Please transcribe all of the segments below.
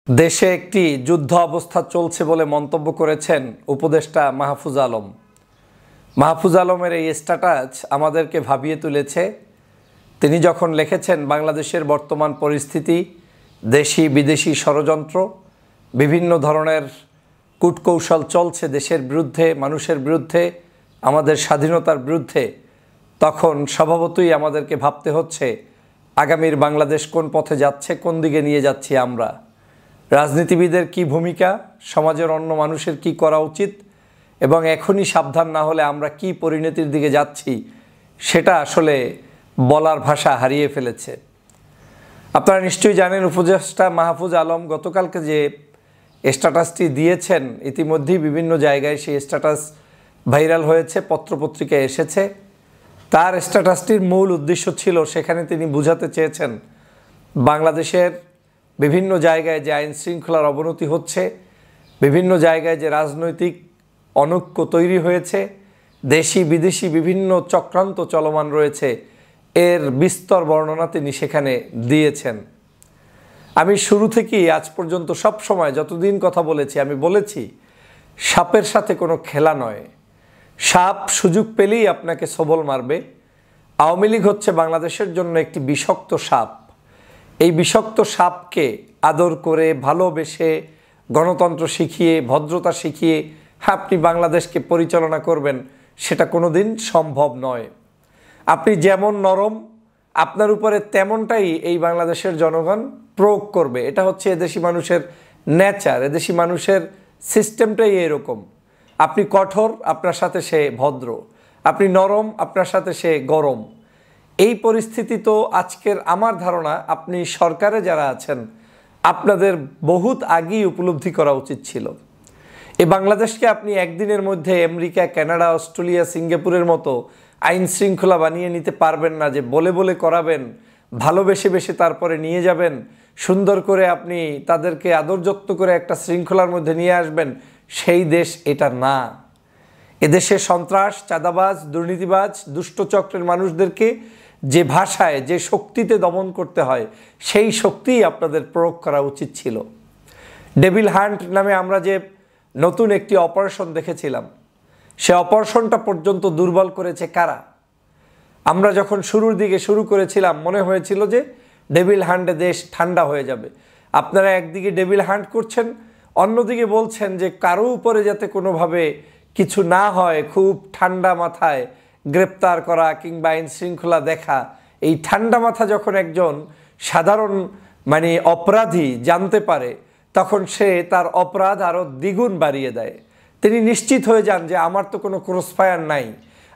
দেশে একটি যুদ্ধ অবস্থা চলছে বলে মন্তব্য করেছেন উপদেষ্টা মাহফুজ আলম। মাহফুজ আলমের এই স্ট্যাটাস আমাদেরকে ভাবিয়ে তুলেছে। তিনি যখন লিখেছেন বাংলাদেশের বর্তমান পরিস্থিতি, দেশি বিদেশি ষড়যন্ত্র, বিভিন্ন ধরনের কূটকৌশল চলছে দেশের বিরুদ্ধে, মানুষের বিরুদ্ধে, আমাদের স্বাধীনতার বিরুদ্ধে, তখন স্বভাবতই আমাদেরকে ভাবতে হচ্ছে আগামীর বাংলাদেশ কোন পথে যাচ্ছে, কোন দিকে নিয়ে যাচ্ছি আমরা, রাজনীতিবিদের কি ভূমিকা, সমাজের অন্য মানুষের কি করা উচিত এবং এখনই সাবধান না হলে আমরা কি পরিণতির দিকে যাচ্ছি সেটা আসলে বলার ভাষা হারিয়ে ফেলেছে। আপনারা নিশ্চয়ই জানেন উপদেষ্টা মাহফুজ আলম গতকালকে যে স্ট্যাটাসটি দিয়েছেন, ইতিমধ্যেই বিভিন্ন জায়গায় সেই স্ট্যাটাস ভাইরাল হয়েছে, পত্রপত্রিকায় এসেছে। তার স্ট্যাটাসটির মূল উদ্দেশ্য ছিল, সেখানে তিনি বুঝাতে চেয়েছেন বাংলাদেশের বিভিন্ন জায়গায় যে আইন শৃঙ্খলার অবনতি হচ্ছে, বিভিন্ন জায়গায় যে রাজনৈতিক অনৈক্য তৈরি হয়েছে, দেশি বিদেশি বিভিন্ন চক্রান্ত চলমান রয়েছে, এর বিস্তর বর্ণনা তিনি সেখানে দিয়েছেন। আমি শুরু থেকেই আজ পর্যন্ত সব সময় যতদিন কথা বলেছি আমি বলেছি, সাপের সাথে কোনো খেলা নয়। সাপ সুযোগ পেলেই আপনাকে সবল মারবে। আওয়ামী লীগ হচ্ছে বাংলাদেশের জন্য একটি বিষাক্ত সাপ। এই বিষাক্ত সাপকে আদর করে, ভালোবেসে, গণতন্ত্র শিখিয়ে, ভদ্রতা শিখিয়ে আপনি বাংলাদেশকে পরিচালনা করবেন, সেটা কোনো দিন সম্ভব নয়। আপনি যেমন নরম, আপনার উপরে তেমনটাই এই বাংলাদেশের জনগণ প্রয়োগ করবে। এটা হচ্ছে এদেশি মানুষের নেচার, এদেশি মানুষের সিস্টেমটাই এরকম। আপনি কঠোর, আপনার সাথে সে ভদ্র। আপনি নরম, আপনার সাথে সে গরম। এই পরিস্থিতি তো আজকের আমার ধারণা আপনি সরকারে যারা আছেন আপনাদের বহুত আগেই উপলব্ধি করা উচিত ছিল। এই বাংলাদেশকে আপনি একদিনের মধ্যে আমেরিকা, কানাডা, অস্ট্রেলিয়া, সিঙ্গাপুরের মতো আইন শৃঙ্খলা বানিয়ে নিতে পারবেন না, যে বলে বলে করাবেন, ভালোবেসে বেসে তারপরে নিয়ে যাবেন, সুন্দর করে আপনি তাদেরকে আদর যত্ন করে একটা শৃঙ্খলার মধ্যে নিয়ে আসবেন। সেই দেশ এটা না। এদেশে সন্ত্রাস, চাঁদাবাজ, দুর্নীতিবাজ, দুষ্টচক্রের মানুষদেরকে যে ভাষায়, যে শক্তিতে দমন করতে হয়, সেই শক্তিই আপনাদের প্রয়োগ করা উচিত ছিল। ডেভিল হান্ট নামে আমরা যে নতুন একটি অপারেশন দেখেছিলাম, সে অপারেশনটা পর্যন্ত দুর্বল করেছে কারা? আমরা যখন শুরুর দিকে শুরু করেছিলাম মনে হয়েছিল যে ডেভিল হান্টে দেশ ঠান্ডা হয়ে যাবে। আপনারা একদিকে ডেভিল হান্ট করছেন, অন্যদিকে বলছেন যে কারো উপরে যাতে কোনোভাবে কিছু না হয়, খুব ঠান্ডা মাথায় গ্রেপ্তার করা কিংবা আইন শৃঙ্খলা দেখা। এই ঠান্ডা মাথা যখন একজন সাধারণ অপরাধী জানতে পারে, তখন সে তার অপরাধ আরও দ্বিগুণ বাড়িয়ে দেয়। তিনি নিশ্চিত হয়ে যান যে আমার তো কোনো ক্রসফায়ার নাই,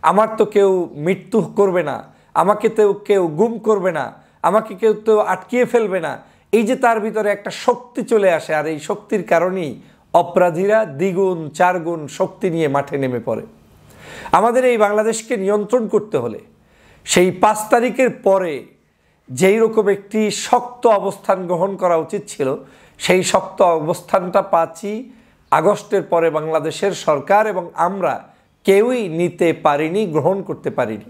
আমার তো কেউ মৃত্যু করবে না, আমাকে তো কেউ গুম করবে না, আমাকে কেউ তো আটকিয়ে ফেলবে না। এই যে তার ভিতরে একটা শক্তি চলে আসে, আর এই শক্তির কারণেই অপরাধীরা দ্বিগুণ চারগুণ শক্তি নিয়ে মাঠে নেমে পড়ে। আমাদের এই বাংলাদেশকে নিয়ন্ত্রণ করতে হলে সেই 5 তারিখের পরে যেই রকম একটি শক্ত অবস্থান গ্রহণ করা উচিত ছিল, সেই শক্ত অবস্থানটা 5ই আগস্টের পরে বাংলাদেশের সরকার এবং আমরা কেউই নিতে পারিনি, গ্রহণ করতে পারিনি।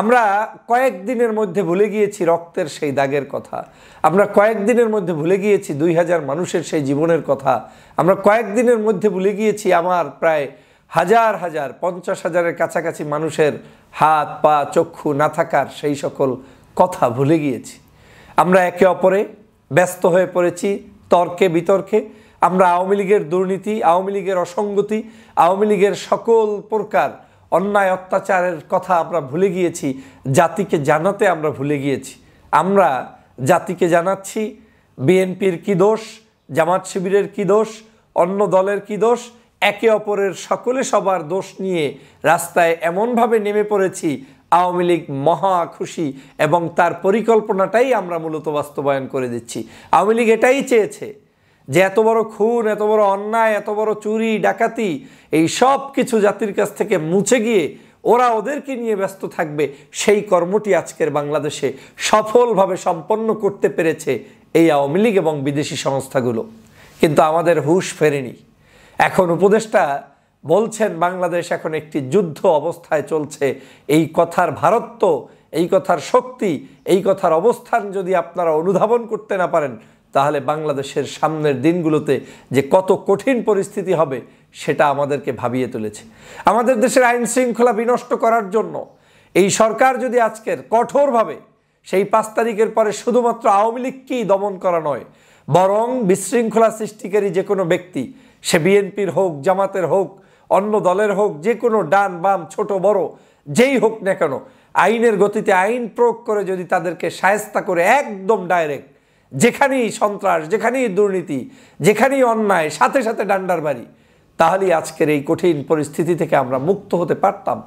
আমরা কয়েকদিনের মধ্যে ভুলে গিয়েছি রক্তের সেই দাগের কথা। আমরা কয়েকদিনের মধ্যে ভুলে গিয়েছি 2000 মানুষের সেই জীবনের কথা। আমরা কয়েকদিনের মধ্যে ভুলে গিয়েছি আমার প্রায় হাজার হাজার, 50,000-এর কাছাকাছি মানুষের হাত, পা, চক্ষু না থাকার সেই সকল কথা ভুলে গিয়েছি। আমরা একে অপরে ব্যস্ত হয়ে পড়েছি তর্কে বিতর্কে। আমরা আওয়ামী লীগের দুর্নীতি, আওয়ামী লীগের অসঙ্গতি, আওয়ামী লীগের সকল প্রকার অন্যায় অত্যাচারের কথা আমরা ভুলে গিয়েছি। জাতিকে জানাতে আমরা ভুলে গিয়েছি। আমরা জাতিকে জানাচ্ছি বিএনপির কি দোষ, জামাত শিবিরের কি দোষ, অন্য দলের কি দোষ। একে অপরের সকলে সবার দোষ নিয়ে রাস্তায় এমনভাবে নেমে পড়েছি, আওয়ামী লীগ মহা খুশি এবং তার পরিকল্পনাটাই আমরা মূলত বাস্তবায়ন করে দিচ্ছি। আওয়ামী লীগ এটাই চেয়েছে যে এত বড় খুন, এত বড় অন্যায়, এত বড় চুরি ডাকাতি, এই সব কিছু জাতির কাছ থেকে মুছে গিয়ে ওরা ওদেরকে নিয়ে ব্যস্ত থাকবে। সেই কর্মটি আজকের বাংলাদেশে সফলভাবে সম্পন্ন করতে পেরেছে এই আওয়ামী লীগ এবং বিদেশি সংস্থাগুলো। কিন্তু আমাদের হুঁশ ফেরেনি। এখন উপদেষ্টা বলছেন বাংলাদেশ এখন একটি যুদ্ধ অবস্থায় চলছে। এই কথার ভারত্ব, এই কথার শক্তি, এই কথার অবস্থান যদি আপনারা অনুধাবন করতে না পারেন, তাহলে বাংলাদেশের সামনের দিনগুলোতে যে কত কঠিন পরিস্থিতি হবে সেটা আমাদেরকে ভাবিয়ে তুলেছে। আমাদের দেশের আইন শৃঙ্খলা বিনষ্ট করার জন্য এই সরকার যদি আজকের কঠোরভাবে সেই 5 তারিখের পরে শুধুমাত্র আওয়ামী লীগকেই দমন করা নয়, বরং বিশৃঙ্খলা সৃষ্টিকারী যে কোনো ব্যক্তি, সে বিএনপির হোক, জামাতের হোক, অন্য দলের হোক, যে কোনো ডান বাম ছোট বড় যেই হোক না কেন, আইনের গতিতে আইন প্রয়োগ করে যদি তাদেরকে শায়েস্তা করে একদম ডাইরেক্ট, যেখানেই সন্ত্রাস, যেখানেই দুর্নীতি, যেখানেই অন্যায়, সাথে সাথে ডান্ডার বাড়ি, তাহলেই আজকের এই কঠিন পরিস্থিতি থেকে আমরা মুক্ত হতে পারতাম।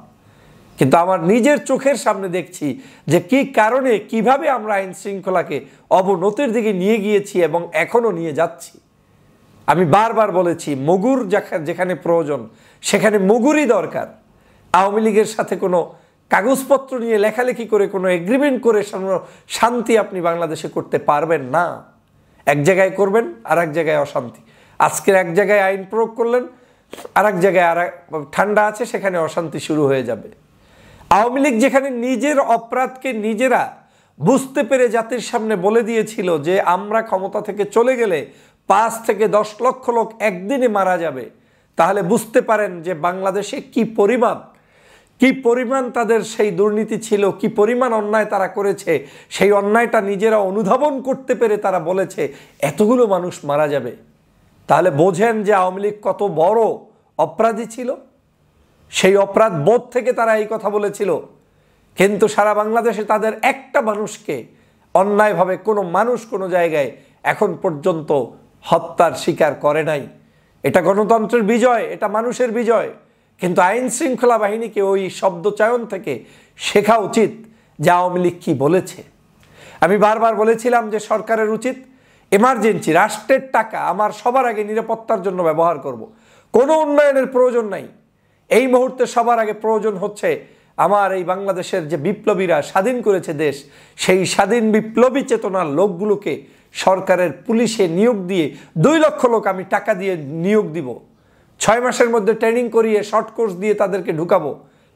কিন্তু আমার নিজের চোখের সামনে দেখছি যে কি কারণে, কিভাবে আমরা আইন শৃঙ্খলাকে অবনতির দিকে নিয়ে গিয়েছি এবং এখনও নিয়ে যাচ্ছি। আমি বারবার বলেছি, মুগুর যেখানে প্রয়োজন সেখানে মুগুরই দরকার। আওয়ামী লীগের সাথে কোনো কাগজপত্র নিয়ে লেখালেখি করে, কোনো এগ্রিমেন্ট করে শান্তি আপনি বাংলাদেশে করতে পারবেন না। এক জায়গায় করবেন, আর এক জায়গায় অশান্তি। আজকের এক জায়গায় আইন প্রয়োগ করলেন, আর এক জায়গায় ঠান্ডা আছে, সেখানে অশান্তি শুরু হয়ে যাবে। আওয়ামী লীগ যেখানে নিজের অপরাধকে নিজেরা বুঝতে পেরে জাতির সামনে বলে দিয়েছিল যে আমরা ক্ষমতা থেকে চলে গেলে 5 থেকে 10 লক্ষ লোক একদিনে মারা যাবে, তাহলে বুঝতে পারেন যে বাংলাদেশে কি পরিমাণ তাদের সেই দুর্নীতি ছিল, কি পরিমাণ অন্যায় তারা করেছে। সেই অন্যায়টা নিজেরা অনুধাবন করতে পেরে তারা বলেছে এতগুলো মানুষ মারা যাবে। তাহলে বোঝেন যে আওয়ামী লীগ কত বড় অপরাধী ছিল। সেই অপরাধ বোধ থেকে তারা এই কথা বলেছিল। কিন্তু সারা বাংলাদেশে তাদের একটা মানুষকে অন্যায়ভাবে কোনো মানুষ কোনো জায়গায় এখন পর্যন্ত হত্যার শিকার করে নাই। এটা গণতন্ত্রের বিজয়, এটা মানুষের বিজয়। কিন্তু আইন শৃঙ্খলা বাহিনীকে ওই শব্দচয়ন থেকে শেখা উচিত যে আওয়ামী লীগ কী বলেছে। আমি বারবার বলেছিলাম যে সরকারের উচিত এমার্জেন্সি, রাষ্ট্রের টাকা আমার সবার আগে নিরাপত্তার জন্য ব্যবহার করব। কোনো উন্নয়নের প্রয়োজন নাই। এই মুহূর্তে সবার আগে প্রয়োজন হচ্ছে আমার এই বাংলাদেশের যে বিপ্লবীরা স্বাধীন করেছে দেশ, সেই স্বাধীন বিপ্লবী চেতনার লোকগুলোকে সরকারের পুলিশে নিয়োগ দিয়ে 2 লক্ষ লোক আমি টাকা দিয়ে নিয়োগ দিব। 6 মাসের মধ্যে ট্রেনিং করিয়ে শর্ট কোর্স দিয়ে তাদেরকে ঢুকাবো।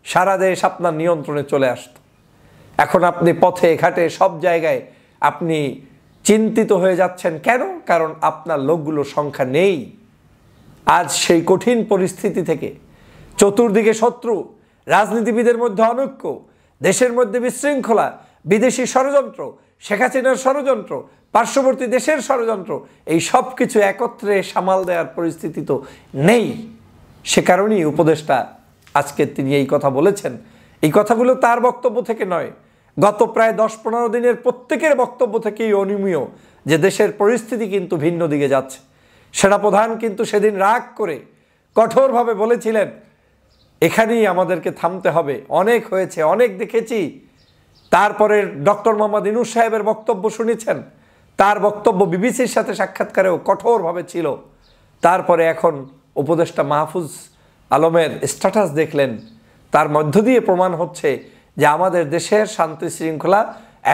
সারা দেশ আপনার নিয়ন্ত্রণে চলে আসতো। এখন আপনি পথে ঘাটে সব জায়গায় আপনি চিন্তিত হয়ে যাচ্ছেন কেন? কারণ আপনার লোকগুলোর সংখ্যা নেই। আজ সেই কঠিন পরিস্থিতি থেকে চতুর্দিকে শত্রু, রাজনীতিবিদের মধ্যে অনৈক্য, দেশের মধ্যে বিশৃঙ্খলা, বিদেশি ষড়যন্ত্র, শেখ হাসিনার ষড়যন্ত্র, পার্শ্ববর্তী দেশের ষড়যন্ত্র, এই সব কিছু একত্রে সামাল দেওয়ার পরিস্থিতি তো নেই। সে কারণেই উপদেষ্টা আজকে তিনি এই কথা বলেছেন। এই কথাগুলো তার বক্তব্য থেকে নয়, গত প্রায় 10-15 দিনের প্রত্যেকের বক্তব্য থেকেই অনুমেয় যে দেশের পরিস্থিতি কিন্তু ভিন্ন দিকে যাচ্ছে। সেনাপ্রধান কিন্তু সেদিন রাগ করে কঠোরভাবে বলেছিলেন এখানেই আমাদেরকে থামতে হবে, অনেক হয়েছে, অনেক দেখেছি। তারপরে ডক্টর মোহাম্মদ ইউনূস সাহেবের বক্তব্য শুনেছেন, তার বক্তব্য বিবিসির সাথে সাক্ষাৎকারেও কঠোরভাবে ছিল। তারপরে এখন উপদেষ্টা মাহফুজ আলমের স্ট্যাটাস দেখলেন, তার মধ্য দিয়ে প্রমাণ হচ্ছে যে আমাদের দেশের শান্তি শৃঙ্খলা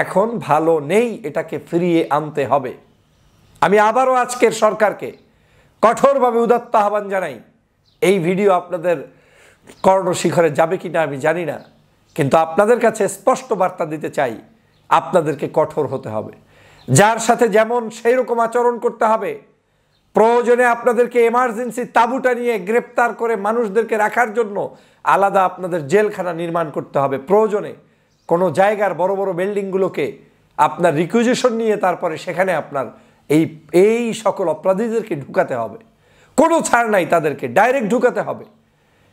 এখন ভালো নেই, এটাকে ফিরিয়ে আনতে হবে। আমি আবারও আজকের সরকারকে কঠোরভাবে উদাত্ত আহ্বান জানাই। এই ভিডিও আপনাদের কর্ণশিখরে যাবে কিনা আমি জানি না, কিন্তু আপনাদের কাছে স্পষ্ট বার্তা দিতে চাই, আপনাদেরকে কঠোর হতে হবে। যার সাথে যেমন সেই রকম আচরণ করতে হবে। প্রয়োজনে আপনাদেরকে এমার্জেন্সি তাঁবুটা নিয়ে গ্রেপ্তার করে মানুষদেরকে রাখার জন্য আলাদা আপনাদের জেলখানা নির্মাণ করতে হবে। প্রয়োজনে কোনো জায়গার বড় বড় বিল্ডিংগুলোকে আপনার রিকুইজিশন নিয়ে তারপরে সেখানে আপনার এই সকল অপরাধীদেরকে ঢুকাতে হবে। কোনো ছাড় নাই, তাদেরকে ডাইরেক্ট ঢুকাতে হবে।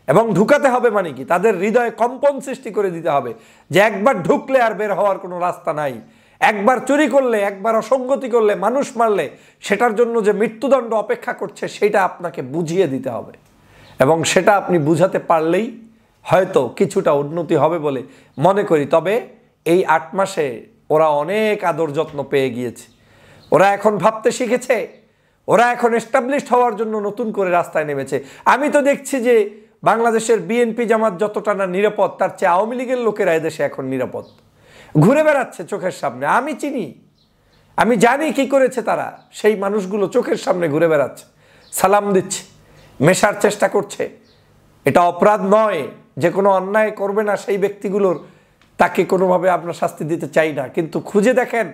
এবং ঢুকাতে হবে মানে কি, তাদের হৃদয়ে কম্পন সৃষ্টি করে দিতে হবে যে একবার ঢুকলে আর বের হওয়ার কোনো রাস্তা নাই। একবার চুরি করলে, একবার অসঙ্গতি করলে, মানুষ মারলে সেটার জন্য যে মৃত্যুদণ্ড অপেক্ষা করছে সেটা আপনাকে বুঝিয়ে দিতে হবে। এবং সেটা আপনি বুঝাতে পারলেই হয়তো কিছুটা উন্নতি হবে বলে মনে করি। তবে এই 8 মাসে ওরা অনেক আদর যত্ন পেয়ে গিয়েছে। ওরা এখন ভাবতে শিখেছে, ওরা এখন এস্টাবলিশড হওয়ার জন্য নতুন করে রাস্তায় নেমেছে। আমি তো দেখছি যে বাংলাদেশের বিএনপি জামাত যতটা না নিরাপদ, তার চেয়ে আওয়ামী লীগের লোকেরা এদেশে এখন নিরাপদ, ঘুরে বেড়াচ্ছে চোখের সামনে। আমি চিনি, আমি জানি কি করেছে তারা। সেই মানুষগুলো চোখের সামনে ঘুরে বেড়াচ্ছে, সালাম দিচ্ছে, মেশার চেষ্টা করছে। এটা অপরাধ নয়, যে কোনো অন্যায় করবে না সেই ব্যক্তিগুলোর তাকে কোনোভাবে আমরা শাস্তি দিতে চাই না। কিন্তু খুঁজে দেখেন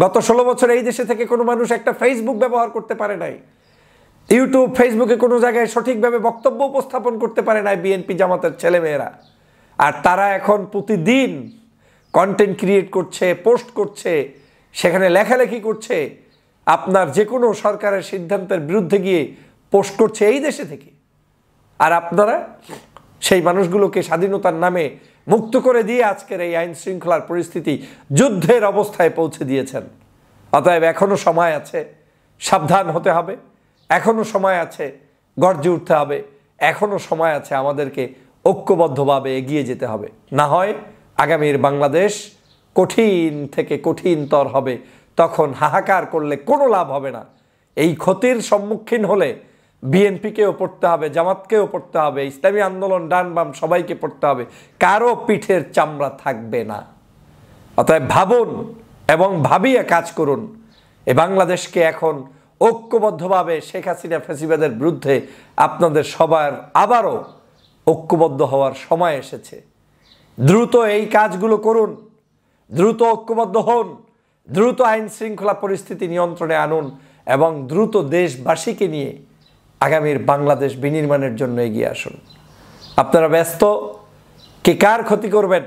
গত 16 বছর এই দেশে থেকে কোনো মানুষ একটা ফেসবুক ব্যবহার করতে পারে নাই, ইউটিউব ফেসবুকে কোনো জায়গায় সঠিকভাবে বক্তব্য উপস্থাপন করতে পারে নাই বিএনপি জামাতের ছেলেমেয়েরা। আর তারা এখন প্রতিদিন কন্টেন্ট ক্রিয়েট করছে, পোস্ট করছে, সেখানে লেখালেখি করছে, আপনার যে কোনো সরকারের সিদ্ধান্তের বিরুদ্ধে গিয়ে পোস্ট করছে এই দেশে থেকে। আর আপনারা সেই মানুষগুলোকে স্বাধীনতার নামে মুক্ত করে দিয়ে আজকের এই আইন শৃঙ্খলার পরিস্থিতি যুদ্ধের অবস্থায় পৌঁছে দিয়েছেন। অতএব এখনও সময় আছে, সাবধান হতে হবে, এখনও সময় আছে গর্জে উঠতে হবে, এখনও সময় আছে আমাদেরকে ঐক্যবদ্ধভাবে এগিয়ে যেতে হবে। না হয় আগামীর বাংলাদেশ কঠিন থেকে কঠিনতর হবে, তখন হাহাকার করলে কোনো লাভ হবে না। এই ক্ষতির সম্মুখীন হলে বিএনপিকেও পড়তে হবে, জামাতকেও পড়তে হবে, ইসলামী আন্দোলন ডান বাম সবাইকে পড়তে হবে, কারো পিঠের চামড়া থাকবে না। অতএব ভাবুন এবং ভাবিয়ে কাজ করুন। এ বাংলাদেশকে এখন ঐক্যবদ্ধভাবে শেখ হাসিনা ফ্যাসিবাদের বিরুদ্ধে আপনাদের সবার আবারও ঐক্যবদ্ধ হওয়ার সময় এসেছে। দ্রুত এই কাজগুলো করুন, দ্রুত ঐক্যবদ্ধ হন, দ্রুত আইন শৃঙ্খলা পরিস্থিতি নিয়ন্ত্রণে আনুন এবং দ্রুত দেশবাসীকে নিয়ে আগামীর বাংলাদেশ বিনির্মাণের জন্য এগিয়ে আসুন। আপনারা ব্যস্ত, কে কার ক্ষতি করবেন,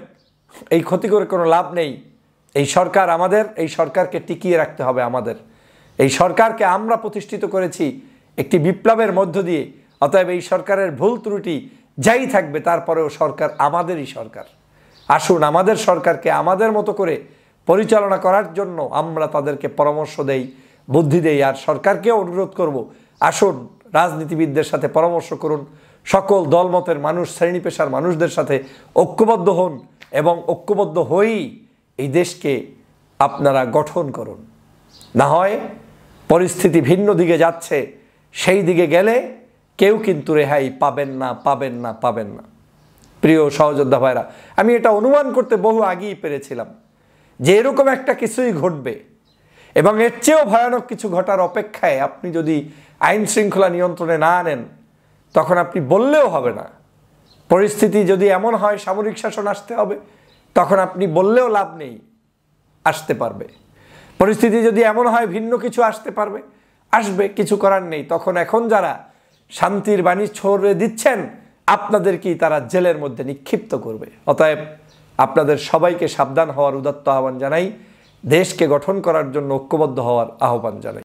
এই ক্ষতি করে কোনো লাভ নেই। এই সরকার আমাদের, এই সরকারকে টিকিয়ে রাখতে হবে আমাদের। এই সরকারকে আমরা প্রতিষ্ঠিত করেছি একটি বিপ্লবের মধ্য দিয়ে। অতএব এই সরকারের ভুল ত্রুটি যাই থাকবে তারপরেও সরকার আমাদেরই সরকার। আসুন আমাদের সরকারকে আমাদের মতো করে পরিচালনা করার জন্য আমরা তাদেরকে পরামর্শ দেই, বুদ্ধি দেই। আর সরকারকেও অনুরোধ করব, আসুন রাজনীতিবিদদের সাথে পরামর্শ করুন, সকল দলমতের মানুষ, শ্রেণী পেশার মানুষদের সাথে ঐক্যবদ্ধ হন এবং ঐক্যবদ্ধ হয়েই এই দেশকে আপনারা গঠন করুন। না হয় পরিস্থিতি ভিন্ন দিকে যাচ্ছে, সেই দিকে গেলে কেউ কিন্তু রেহাই পাবেন না, পাবেন না, পাবেন না। প্রিয় সহযোদ্ধা ভাইরা, আমি এটা অনুমান করতে বহু আগেই পেরেছিলাম যে এরকম একটা কিছুই ঘটবে এবং এর চেয়েও ভয়ানক কিছু ঘটার অপেক্ষায় আপনি যদি আইন শৃঙ্খলা নিয়ন্ত্রণে না আনেন তখন আপনি বললেও হবে না। পরিস্থিতি যদি এমন হয় সামরিক শাসন আসতে হবে, তখন আপনি বললেও লাভ নেই, আসতে পারবে। পরিস্থিতি যদি এমন হয় ভিন্ন কিছু আসতে পারবে, আসবে, কিছু করার নেই। তখন এখন যারা শান্তির বাণী ছড়িয়ে দিচ্ছেন আপনাদেরকেই তারা জেলের মধ্যে নিক্ষিপ্ত করবে। অতএব আপনাদের সবাইকে সাবধান হওয়ার উদাত্ত আহ্বান জানাই, দেশকে গঠন করার জন্য ঐক্যবদ্ধ হওয়ার আহ্বান জানাই।